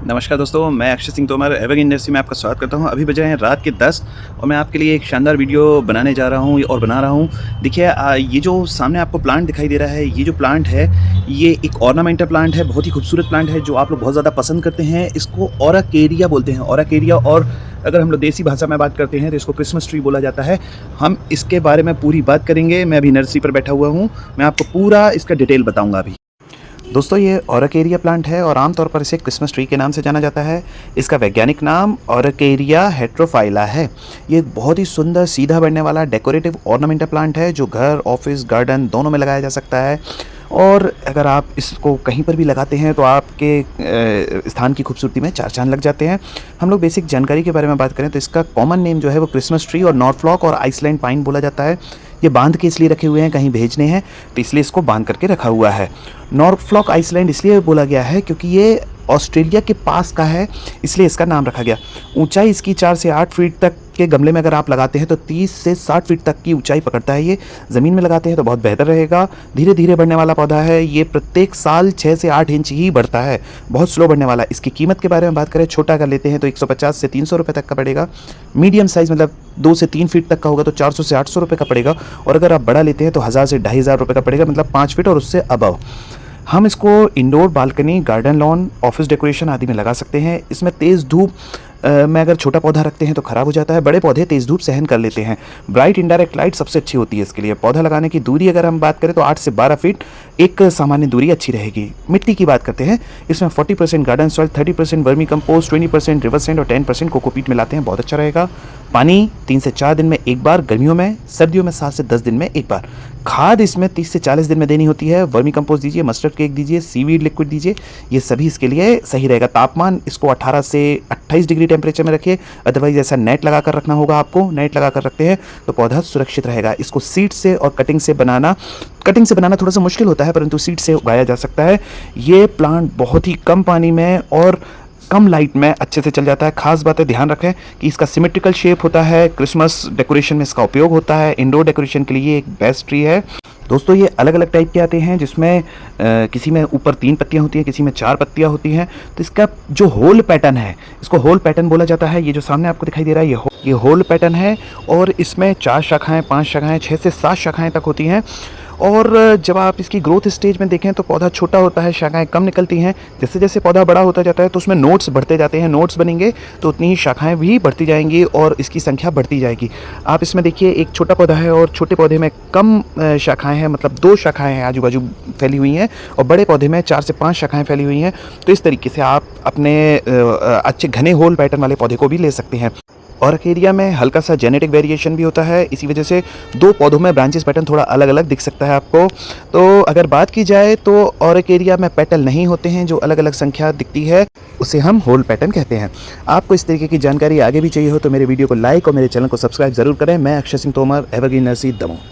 नमस्कार दोस्तों, मैं अक्षय सिंह तोमर एवरग्रीन नर्सरी में आपका स्वागत करता हूं। अभी बजे हैं रात के 10 और मैं आपके लिए एक शानदार वीडियो बनाने जा रहा हूं और बना रहा हूं। देखिए ये जो सामने आपको प्लांट दिखाई दे रहा है, ये जो प्लांट है, ये एक ऑर्नामेंटल प्लांट है, बहुत ही खूबसूरत प्लांट है जो आप लोग बहुत ज़्यादा पसंद करते हैं। इसको ओराकेरिया बोलते हैं, ओराकेरिया। और अगर हम लोग देसी भाषा में बात करते हैं तो इसको क्रिसमस ट्री बोला जाता है। हम इसके बारे में पूरी बात करेंगे। मैं अभी नर्सरी पर बैठा हुआ हूँ, मैं आपको पूरा इसका डिटेल बताऊँगा अभी। दोस्तों, ये ओराकेरिया प्लांट है और आमतौर पर इसे क्रिसमस ट्री के नाम से जाना जाता है। इसका वैज्ञानिक नाम ओराकेरिया हेटेरोफाइला है। ये एक बहुत ही सुंदर सीधा बढ़ने वाला डेकोरेटिव ऑर्नामेंटल प्लांट है जो घर, ऑफिस, गार्डन दोनों में लगाया जा सकता है। और अगर आप इसको कहीं पर भी लगाते हैं तो आपके स्थान की खूबसूरती में चार चांद लग जाते हैं। हम लोग बेसिक जानकारी के बारे में बात करें तो इसका कॉमन नेम जो है वो क्रिसमस ट्री और नॉर्थफ्लॉक और आइसलैंड पाइन बोला जाता है। ये बांध के इसलिए रखे हुए हैं, कहीं भेजने हैं तो इसलिए इसको बांध करके रखा हुआ है। नॉर्थफ्लॉक आइसलैंड इसलिए बोला गया है क्योंकि ये ऑस्ट्रेलिया के पास का है, इसलिए इसका नाम रखा गया। ऊंचाई इसकी 4 से 8 फीट तक के गमले में अगर आप लगाते हैं तो 30 से 60 फीट तक की ऊंचाई पकड़ता है। ये ज़मीन में लगाते हैं तो बहुत बेहतर रहेगा। धीरे धीरे बढ़ने वाला पौधा है। ये प्रत्येक साल 6 से 8 इंच ही बढ़ता है, बहुत स्लो बढ़ने वाला। इसकी कीमत के बारे में बात करें, छोटा अगर लेते हैं तो 150 से 300 रुपये तक का पड़ेगा। मीडियम साइज़ मतलब 2 से 3 फीट तक का होगा तो 400 से 800 रुपये का पड़ेगा। और अगर आप बड़ा लेते हैं तो 1000 से 2500 रुपये का पड़ेगा, मतलब 5 फीट और उससे अबव। हम इसको indoor, balcony, garden, lawn, office decoration आदि में लगा सकते हैं। इसमें तेज़ धूप में अगर छोटा पौधा रखते हैं तो ख़राब हो जाता है। बड़े पौधे तेज़ धूप सहन कर लेते हैं। ब्राइट इनडायरेक्ट लाइट सबसे अच्छी होती है इसके लिए। पौधा लगाने की दूरी अगर हम बात करें तो 8 से 12 फीट एक सामान्य दूरी अच्छी रहेगी। मिट्टी की बात करते हैं, इसमें 40% garden soil, 30% vermi compost, 20% river sand और 10% कोकोपीट मिलाते हैं, बहुत अच्छा रहेगा। पानी 3 से 4 दिन में एक बार गर्मियों में, सर्दियों में 7 से 10 दिन में एक बार। खाद इसमें 30 से 40 दिन में देनी होती है। वर्मी कंपोस्ट दीजिए, मस्टर्ड केक दीजिए, सीवीड लिक्विड दीजिए, ये सभी इसके लिए सही रहेगा। तापमान इसको 18 से 28 डिग्री टेम्परेचर में रखिए, अदरवाइज ऐसा नेट लगा कर रखना होगा आपको। नेट लगा कर रखते हैं तो पौधा सुरक्षित रहेगा। इसको सीड से और कटिंग से बनाना थोड़ा सा मुश्किल होता है, परंतु सीड से उगाया जा सकता है। ये प्लांट बहुत ही कम पानी में और कम लाइट में अच्छे से चल जाता है। खास बात है, ध्यान रखें कि इसका सिमेट्रिकल शेप होता है। क्रिसमस डेकोरेशन में इसका उपयोग होता है। इंडोर डेकोरेशन के लिए एक बेस्ट ट्री है। दोस्तों, ये अलग अलग टाइप के आते हैं जिसमें किसी में ऊपर 3 पत्तियां होती हैं, किसी में 4 पत्तियां होती हैं। तो इसका जो होल पैटर्न है, इसको होल पैटर्न बोला जाता है। ये जो सामने आपको दिखाई दे रहा है ये होल पैटर्न है और इसमें 4 शाखाएं, 5 शाखाएं, 6 से 7 शाखाएं तक होती हैं। और जब आप इसकी ग्रोथ स्टेज में देखें तो पौधा छोटा होता है, शाखाएं कम निकलती हैं। जैसे जैसे पौधा बड़ा होता जाता है तो उसमें नोट्स बढ़ते जाते हैं। नोट्स बनेंगे तो उतनी ही शाखाएं भी बढ़ती जाएंगी और इसकी संख्या बढ़ती जाएगी। आप इसमें देखिए, एक छोटा पौधा है और छोटे पौधे में कम शाखाएं हैं, मतलब 2 शाखाएं हैं आजू बाजू फैली हुई हैं, और बड़े पौधे में 4 से 5 शाखाएं फैली हुई हैं। तो इस तरीके से आप अपने अच्छे घने होल पैटर्न वाले पौधे को भी ले सकते हैं। ओराकेरिया में हल्का सा जेनेटिक वेरिएशन भी होता है, इसी वजह से 2 पौधों में ब्रांचेस पैटर्न थोड़ा अलग अलग दिख सकता है आपको। तो अगर बात की जाए तो ओराकेरिया में पेटल नहीं होते हैं, जो अलग अलग संख्या दिखती है उसे हम होल पैटर्न कहते हैं। आपको इस तरीके की जानकारी आगे भी चाहिए हो तो मेरे वीडियो को लाइक और मेरे चैनल को सब्सक्राइब जरूर करें। मैं अक्षय सिंह तोमर, एवरग्रीन नर्सरी, दमोह।